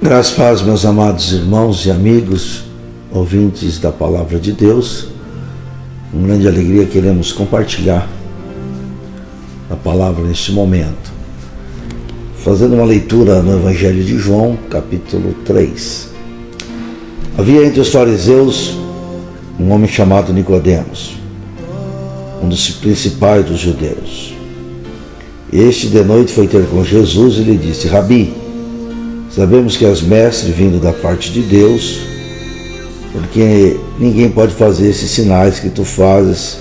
Graças a Deus, meus amados irmãos e amigos, ouvintes da Palavra de Deus, com grande alegria queremos compartilhar a Palavra neste momento, fazendo uma leitura no Evangelho de João, capítulo 3. Havia entre os fariseus um homem chamado Nicodemos, um dos principais dos judeus. Este de noite foi ter com Jesus e lhe disse: Rabi, sabemos que és mestre vindo da parte de Deus, porque ninguém pode fazer esses sinais que tu fazes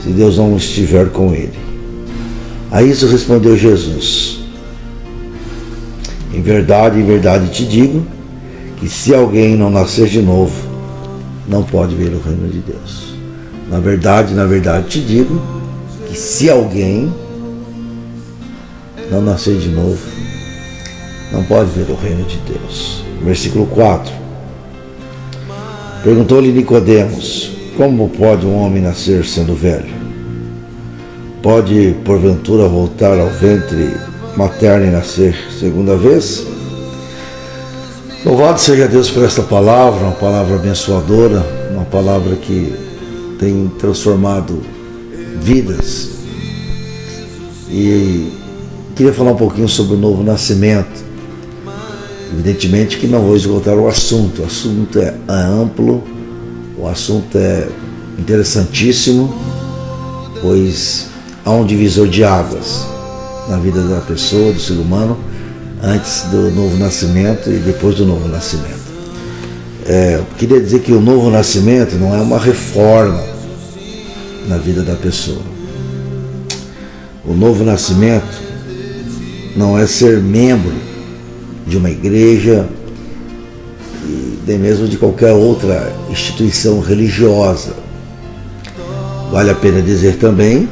se Deus não estiver com ele. A isso respondeu Jesus: em verdade te digo, que se alguém não nascer de novo, não pode ver o reino de Deus. Na verdade te digo, que se alguém não nascer de novo, não pode ver o reino de Deus. Versículo 4. Perguntou-lhe Nicodemos: como pode um homem nascer sendo velho? Pode, porventura, voltar ao ventre materno e nascer segunda vez? Louvado seja Deus por esta palavra, uma palavra abençoadora, uma palavra que tem transformado vidas. E queria falar um pouquinho sobre o novo nascimento. Evidentemente que não vou esgotar o assunto é amplo, o assunto é interessantíssimo, pois há um divisor de águas na vida da pessoa, do ser humano, antes do novo nascimento e depois do novo nascimento. Queria dizer que o novo nascimento não é uma reforma na vida da pessoa. O novo nascimento não é ser membro de uma igreja e nem mesmo de qualquer outra instituição religiosa. Vale a pena dizer também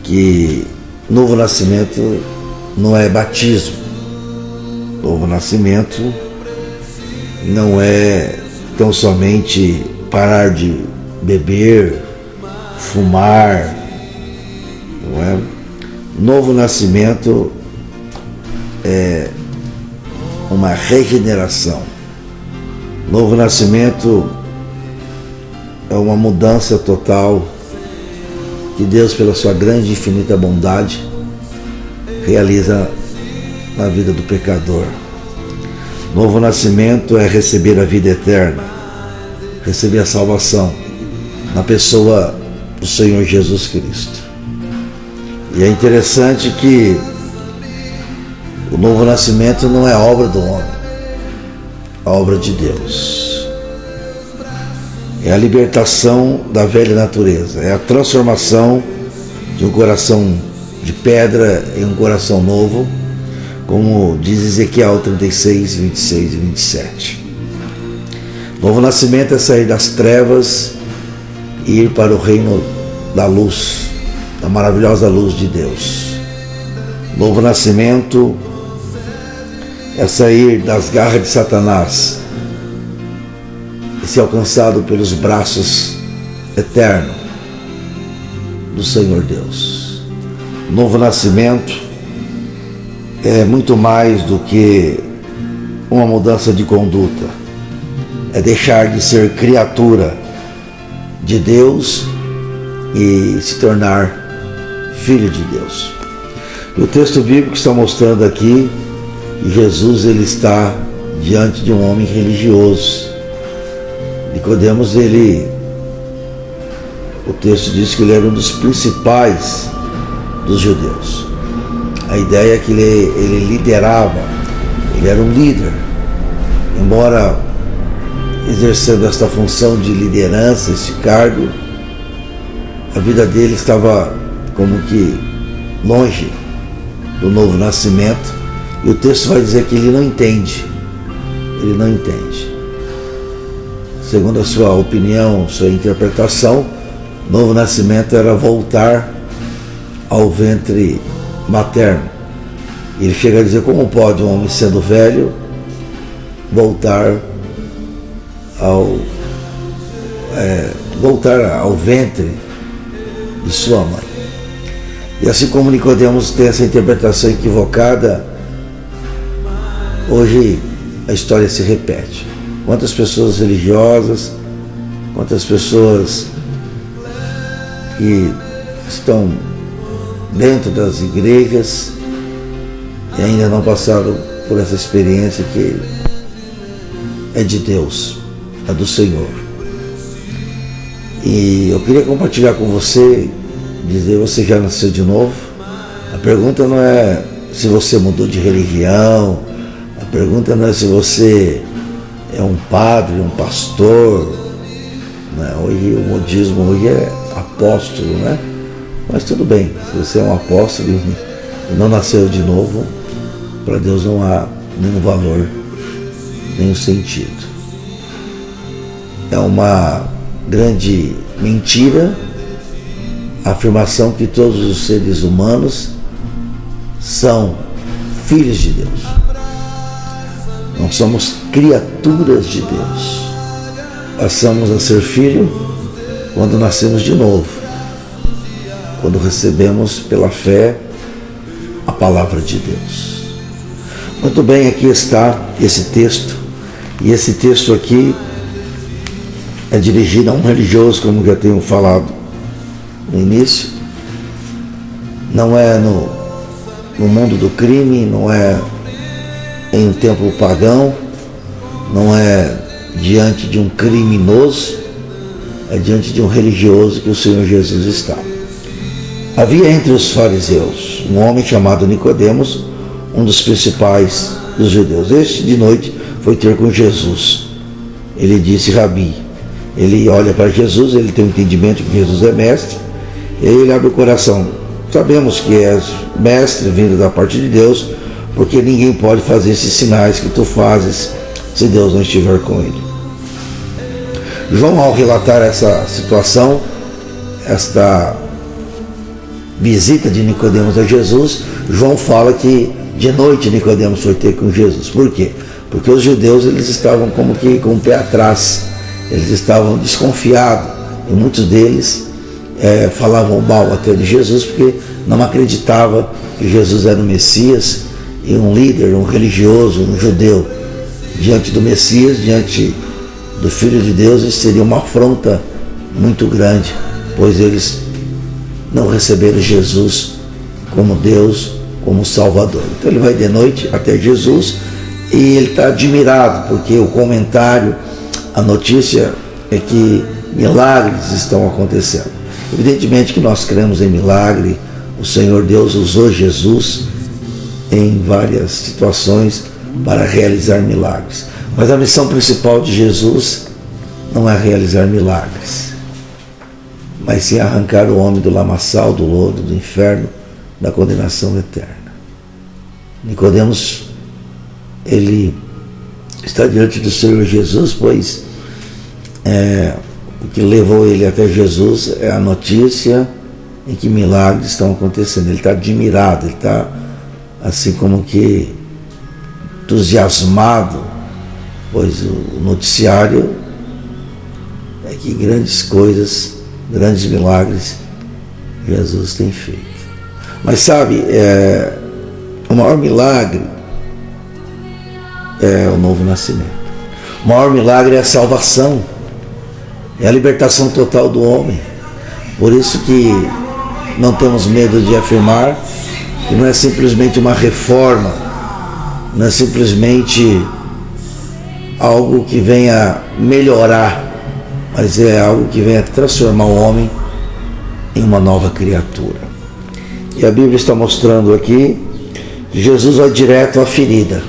que novo nascimento não é batismo. Novo nascimento não é tão somente parar de beber, fumar, não é? Novo nascimento é uma regeneração. Novo nascimento é uma mudança total que Deus, pela sua grande e infinita bondade, realiza na vida do pecador. Novo nascimento é receber a vida eterna, receber a salvação na pessoa do Senhor Jesus Cristo. E é interessante que o novo nascimento não é obra do homem, é obra de Deus. É a libertação da velha natureza, é a transformação de um coração de pedra em um coração novo, como diz Ezequiel 36, 26 e 27. Novo nascimento é sair das trevas e ir para o reino da luz, da maravilhosa luz de Deus. Novo nascimento é sair das garras de Satanás e ser alcançado pelos braços eternos do Senhor Deus. Novo nascimento é muito mais do que uma mudança de conduta. É deixar de ser criatura de Deus e se tornar filho de Deus. E o texto bíblico está mostrando aqui que Jesus ele está diante de um homem religioso. Nicodemos, o texto diz que ele era um dos principais dos judeus. A ideia é que ele liderava, ele era um líder, embora exercendo esta função de liderança, esse cargo, a vida dele estava como que longe do novo nascimento. E o texto vai dizer que ele não entende. Segundo a sua opinião, sua interpretação, novo nascimento era voltar ao ventre materno. Ele chega a dizer: como pode um homem sendo velho voltar ao ventre de sua mãe? E assim como Nicodemos tem essa interpretação equivocada, hoje a história se repete. Quantas pessoas religiosas, quantas pessoas que estão dentro das igrejas e ainda não passaram por essa experiência que é de Deus, é do Senhor. E eu queria compartilhar com você, dizer: você já nasceu de novo? A pergunta não é se você mudou de religião, a pergunta não é se você é um padre, um pastor, né? Hoje o modismo hoje é apóstolo, né? Mas tudo bem, se você é um apóstolo e não nasceu de novo, para Deus não há nenhum valor, nenhum sentido. É uma grande mentira a afirmação que todos os seres humanos são filhos de Deus. Não somos criaturas de Deus. Passamos a ser filho quando nascemos de novo, quando recebemos pela fé a palavra de Deus. Muito bem, aqui está esse texto, e esse texto aqui é dirigido a um religioso, como já tenho falado no início. Não é no mundo do crime, não é em um templo pagão, não é diante de um criminoso, é diante de um religioso que o Senhor Jesus está. Havia entre os fariseus um homem chamado Nicodemos, um dos principais dos judeus. Este de noite foi ter com Jesus. Ele disse: Rabi. Ele olha para Jesus, ele tem um entendimento que Jesus é mestre, e ele abre o coração. Sabemos que és mestre vindo da parte de Deus, porque ninguém pode fazer esses sinais que tu fazes se Deus não estiver com ele. João, ao relatar essa situação, esta visita de Nicodemos a Jesus, João fala que de noite Nicodemos foi ter com Jesus. Por quê? Porque os judeus, eles estavam como que com o pé atrás, eles estavam desconfiados, e muitos deles falavam mal até de Jesus, porque não acreditavam que Jesus era o Messias, e um líder, um religioso, um judeu, diante do Messias, diante do Filho de Deus, isso seria uma afronta muito grande, pois eles não receberam Jesus como Deus, como Salvador. Então ele vai de noite até Jesus e ele está admirado, porque o comentário, a notícia é que milagres estão acontecendo. Evidentemente que nós cremos em milagre. O Senhor Deus usou Jesus em várias situações para realizar milagres. Mas a missão principal de Jesus não é realizar milagres, mas sim arrancar o homem do lamaçal, do lodo, do inferno, da condenação eterna. Nicodemos, ele está diante do Senhor Jesus, pois o que levou ele até Jesus é a notícia em que milagres estão acontecendo. Ele está admirado, ele está assim como que entusiasmado, pois o noticiário é que grandes coisas, grandes milagres Jesus tem feito. Mas sabe, o maior milagre é o novo nascimento. O maior milagre é a salvação, é a libertação total do homem. Por isso que não temos medo de afirmar que não é simplesmente uma reforma, não é simplesmente algo que venha melhorar, mas é algo que venha transformar o homem em uma nova criatura. E a Bíblia está mostrando aqui que Jesus vai direto à ferida.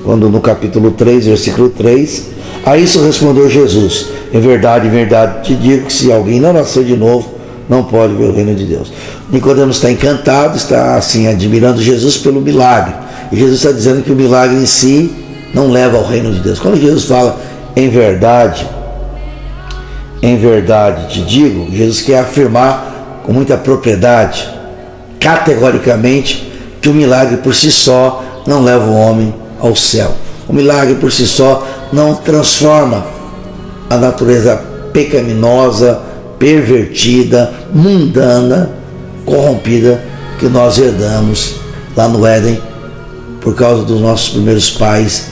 Quando no capítulo 3, versículo 3, a isso respondeu Jesus: em verdade, te digo que se alguém não nascer de novo, não pode ver o reino de Deus. Nicodemos está encantado, está assim admirando Jesus pelo milagre. E Jesus está dizendo que o milagre em si não leva ao reino de Deus. Quando Jesus fala em verdade te digo, Jesus quer afirmar com muita propriedade, categoricamente, que o milagre por si só não leva o homem ao céu. O milagre por si só não transforma a natureza pecaminosa, pervertida, mundana, corrompida que nós herdamos lá no Éden por causa dos nossos primeiros pais,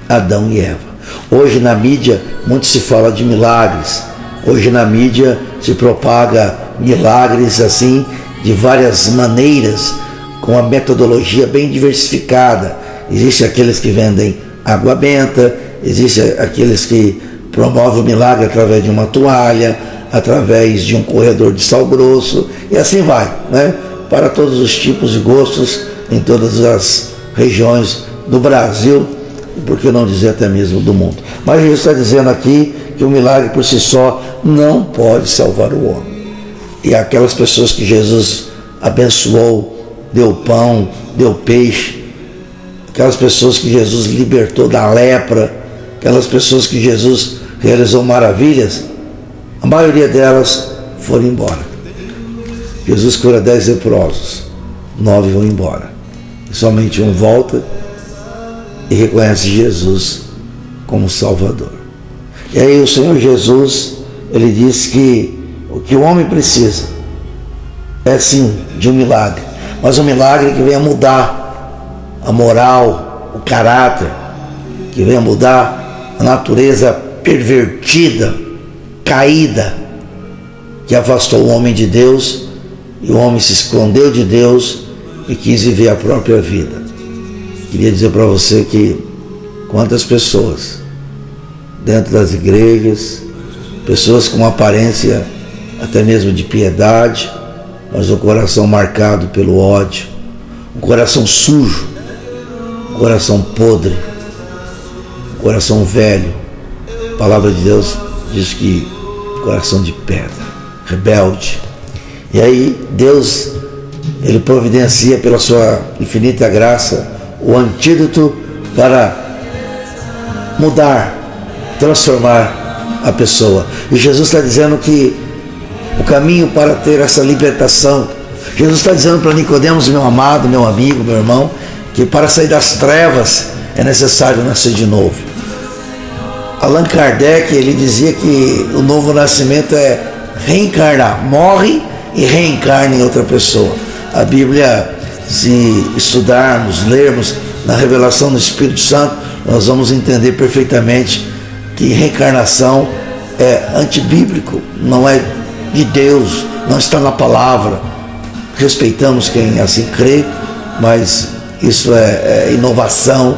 Adão e Eva. Hoje na mídia muito se fala de milagres. Hoje na mídia se propaga milagres assim de várias maneiras, com uma metodologia bem diversificada. Existem aqueles que vendem água benta, existem aqueles que promovem o milagre através de uma toalha, através de um corredor de sal grosso, e assim vai, né? Para todos os tipos e gostos, em todas as regiões do Brasil, e por que não dizer até mesmo do mundo. Mas Jesus está dizendo aqui que o milagre por si só não pode salvar o homem. E aquelas pessoas que Jesus abençoou, deu pão, deu peixe, aquelas pessoas que Jesus libertou da lepra, aquelas pessoas que Jesus realizou maravilhas, a maioria delas foram embora. Jesus cura 10 leprosos, 9 vão embora. E somente um volta e reconhece Jesus como Salvador. E aí o Senhor Jesus, ele diz que o que o homem precisa é sim de um milagre, mas um milagre que venha mudar a moral, o caráter, que venha mudar a natureza pervertida, caída, que afastou o homem de Deus, e o homem se escondeu de Deus e quis viver a própria vida. Queria dizer para você que quantas pessoas dentro das igrejas, pessoas com aparência até mesmo de piedade, mas um coração marcado pelo ódio, um coração sujo, um coração podre, um coração velho. A palavra de Deus diz que coração de pedra, rebelde. E aí Deus, ele providencia pela sua infinita graça o antídoto para mudar, transformar a pessoa. E Jesus está dizendo que o caminho para ter essa libertação, Jesus está dizendo para Nicodemos, meu amado, meu amigo, meu irmão, que para sair das trevas é necessário nascer de novo. Allan Kardec, ele dizia que o novo nascimento é reencarnar, morre e reencarna em outra pessoa. A Bíblia, se estudarmos, lermos na revelação do Espírito Santo, nós vamos entender perfeitamente que reencarnação é antibíblico, não é de Deus, não está na palavra. Respeitamos quem assim crê, mas isso é inovação,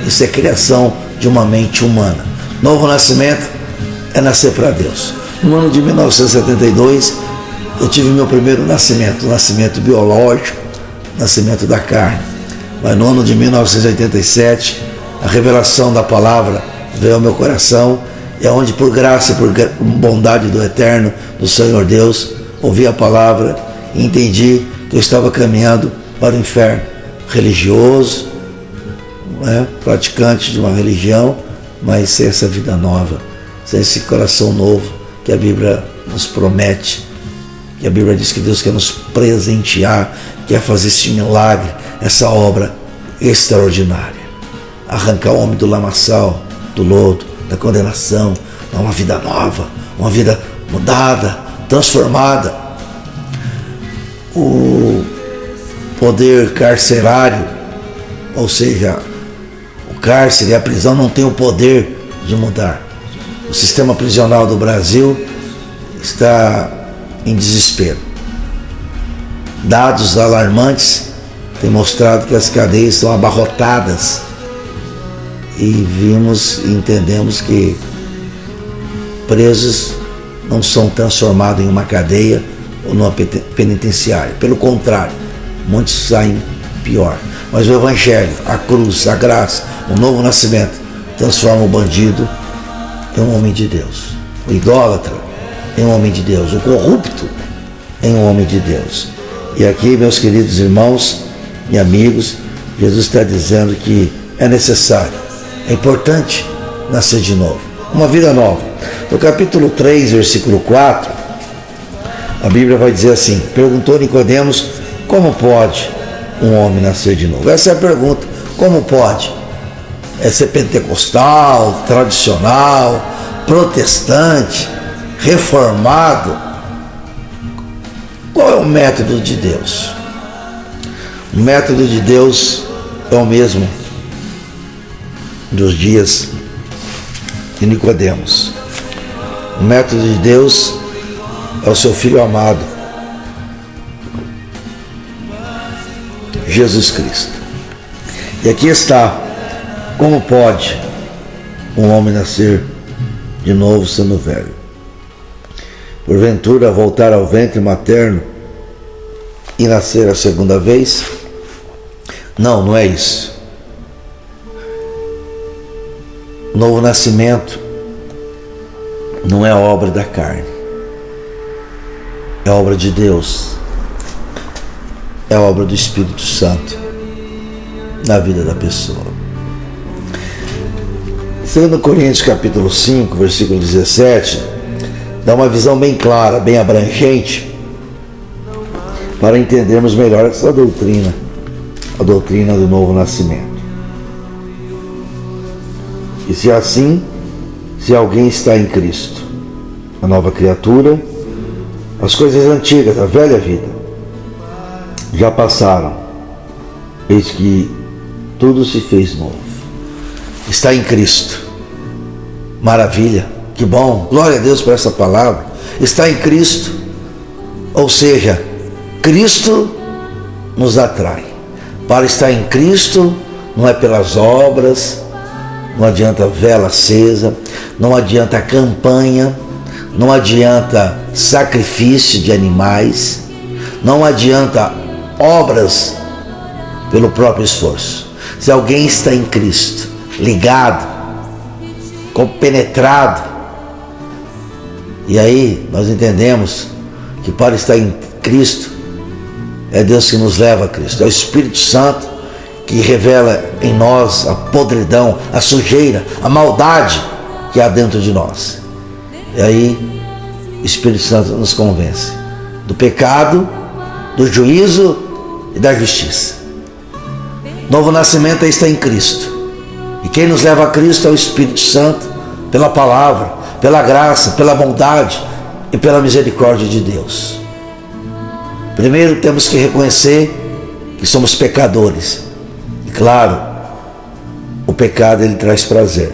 isso é criação de uma mente humana. Novo nascimento é nascer para Deus. No ano de 1972, eu tive meu primeiro nascimento, nascimento biológico, nascimento da carne. Mas no ano de 1987, a revelação da palavra veio ao meu coração, e onde por graça e por bondade do Eterno, do Senhor Deus, ouvi a palavra e entendi que eu estava caminhando para o inferno religioso, praticante de uma religião, mas sem essa vida nova, sem esse coração novo que a Bíblia nos promete, que a Bíblia diz que Deus quer nos presentear, quer fazer esse milagre, essa obra extraordinária, arrancar o homem do lamaçal, do lodo, da condenação, dar uma vida nova, uma vida mudada, transformada. O poder carcerário, ou seja, o cárcere e a prisão não tem o poder de mudar. O sistema prisional do Brasil está em desespero. Dados alarmantes têm mostrado que as cadeias estão abarrotadas, e vimos e entendemos que presos não são transformados em uma cadeia ou numa penitenciária. Pelo contrário, muitos saem pior. Mas o Evangelho, a cruz, a graça, o novo nascimento transforma o bandido em um homem de Deus, o idólatra em um homem de Deus, o corrupto em um homem de Deus. E aqui, meus queridos irmãos e amigos, Jesus está dizendo que é necessário, é importante nascer de novo, uma vida nova. No capítulo 3, versículo 4, a Bíblia vai dizer assim: perguntou Nicodemos, como pode um homem nascer de novo? Essa é a pergunta, como pode? É ser pentecostal, tradicional, protestante, reformado? Qual é o método de Deus? O método de Deus é o mesmo dos dias de Nicodemos. O método de Deus é o seu Filho amado, Jesus Cristo. E aqui está, como pode um homem nascer de novo sendo velho? Porventura voltar ao ventre materno e nascer a segunda vez? Não, não é isso. O novo nascimento não é obra da carne, é obra de Deus, é obra do Espírito Santo na vida da pessoa. 2 Coríntios capítulo 5, versículo 17, dá uma visão bem clara, bem abrangente, para entendermos melhor essa doutrina, a doutrina do novo nascimento. E se assim, se alguém está em Cristo, a nova criatura, as coisas antigas, a velha vida, já passaram, eis que tudo se fez novo. Está em Cristo. Maravilha, que bom, glória a Deus por essa palavra. Está em Cristo, ou seja, Cristo nos atrai. Para estar em Cristo não é pelas obras, não adianta vela acesa, não adianta campanha, não adianta sacrifício de animais, não adianta obras pelo próprio esforço. Se alguém está em Cristo, ligado, compenetrado, e aí nós entendemos que para estar em Cristo, é Deus que nos leva a Cristo, é o Espírito Santo que revela em nós a podridão, a sujeira, a maldade que há dentro de nós. E aí o Espírito Santo nos convence do pecado, do juízo e da justiça. Novo nascimento é estar em Cristo. E quem nos leva a Cristo é o Espírito Santo, pela palavra, pela graça, pela bondade e pela misericórdia de Deus. Primeiro temos que reconhecer que somos pecadores. E claro, o pecado ele traz prazer.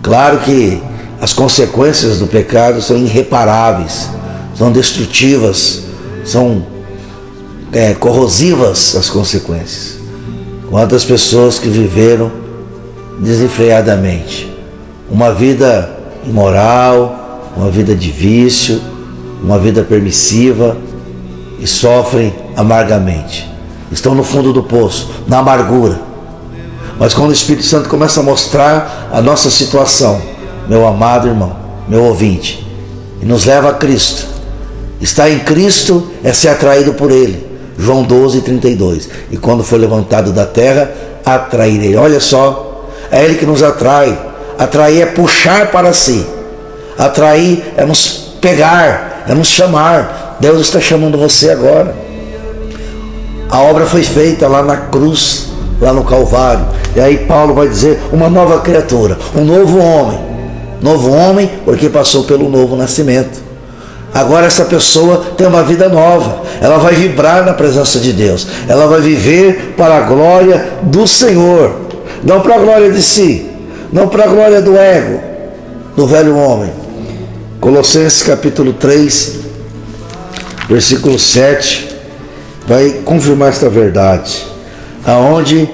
Claro que as consequências do pecado são irreparáveis, são destrutivas, são corrosivas as consequências. Quantas pessoas que viveram desenfreadamente uma vida imoral, uma vida de vício, uma vida permissiva e sofrem amargamente, estão no fundo do poço, na amargura. Mas quando o Espírito Santo começa a mostrar a nossa situação, meu amado irmão, meu ouvinte, e nos leva a Cristo, estar em Cristo é ser atraído por Ele. João 12:32. E quando for levantado da terra, atrairei. Olha só, é Ele que nos atrai. Atrair é puxar para si. Atrair é nos pegar, é nos chamar. Deus está chamando você agora. A obra foi feita lá na cruz, lá no Calvário. E aí Paulo vai dizer, uma nova criatura, um novo homem. Novo homem porque passou pelo novo nascimento. Agora essa pessoa tem uma vida nova, ela vai vibrar na presença de Deus, ela vai viver para a glória do Senhor, não para a glória de si, não para a glória do ego, do velho homem. Colossenses capítulo 3, versículo 7, vai confirmar esta verdade, aonde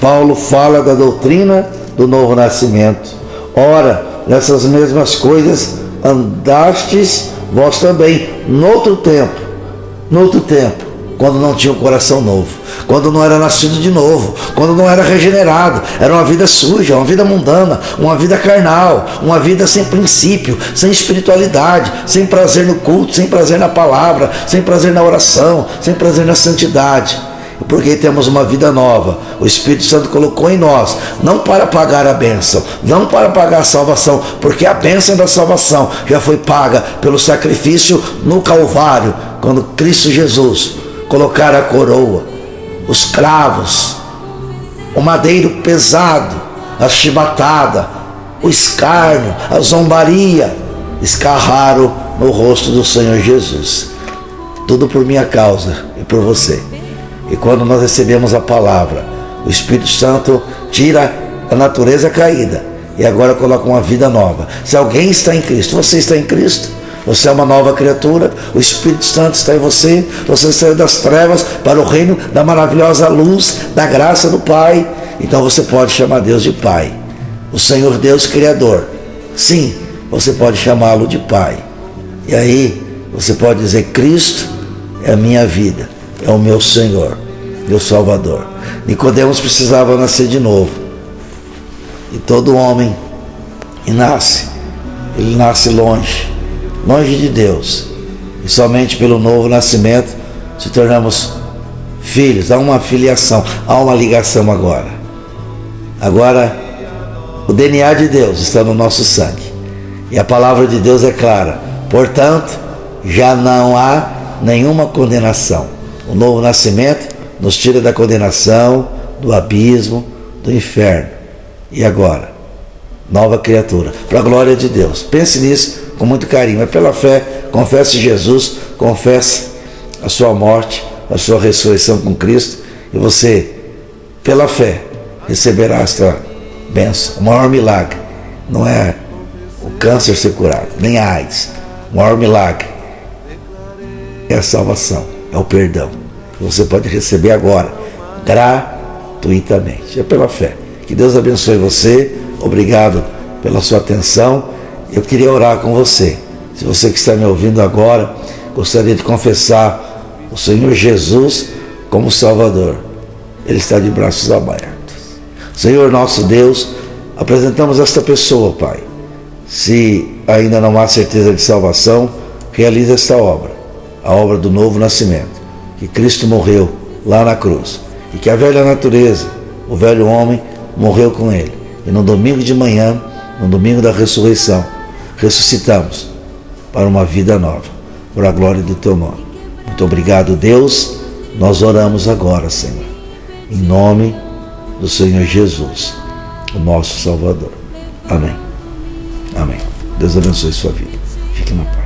Paulo fala da doutrina do novo nascimento. Ora, nessas mesmas coisas andastes vós também, noutro tempo, quando não tinha um coração novo, quando não era nascido de novo, quando não era regenerado, era uma vida suja, uma vida mundana, uma vida carnal, uma vida sem princípio, sem espiritualidade, sem prazer no culto, sem prazer na palavra, sem prazer na oração, sem prazer na santidade. Porque temos uma vida nova, o Espírito Santo colocou em nós, não para pagar a bênção, não para pagar a salvação, porque a bênção da salvação já foi paga pelo sacrifício no Calvário, quando Cristo Jesus colocara a coroa, os cravos, o madeiro pesado, a chibatada, o escárnio, a zombaria, escarraram no rosto do Senhor Jesus. Tudo por minha causa e por você. E quando nós recebemos a palavra, o Espírito Santo tira a natureza caída e agora coloca uma vida nova. Se alguém está em Cristo, você está em Cristo, você é uma nova criatura, o Espírito Santo está em você, você saiu das trevas para o reino da maravilhosa luz, da graça do Pai. Então você pode chamar Deus de Pai, o Senhor Deus Criador. Sim, você pode chamá-lo de Pai. E aí você pode dizer: Cristo é a minha vida, é o meu Senhor, meu Salvador. Nicodemos precisava nascer de novo. E todo homem que nasce, ele nasce longe de Deus. E somente pelo novo nascimento se tornamos filhos. Há uma filiação, há uma ligação agora. Agora o DNA de Deus está no nosso sangue. E a palavra de Deus é clara. Portanto, já não há nenhuma condenação. O novo nascimento nos tira da condenação, do abismo, do inferno. E agora? Nova criatura, para a glória de Deus. Pense nisso com muito carinho. É pela fé, confesse Jesus, confesse a sua morte, a sua ressurreição com Cristo, e você, pela fé, receberá esta bênção. O maior milagre não é o câncer ser curado, nem a AIDS. O maior milagre é a salvação, é o perdão. Você pode receber agora, gratuitamente. É pela fé. Que Deus abençoe você. Obrigado pela sua atenção. Eu queria orar com você. Se você que está me ouvindo agora gostaria de confessar o Senhor Jesus como Salvador, Ele está de braços abertos. Senhor nosso Deus, apresentamos esta pessoa, Pai. Se ainda não há certeza de salvação, realize esta obra, a obra do novo nascimento, que Cristo morreu lá na cruz, e que a velha natureza, o velho homem, morreu com Ele. E no domingo de manhã, no domingo da ressurreição, ressuscitamos para uma vida nova, por a glória do Teu nome. Muito obrigado, Deus. Nós oramos agora, Senhor, em nome do Senhor Jesus, o nosso Salvador. Amém. Amém. Deus abençoe sua vida. Fique na paz.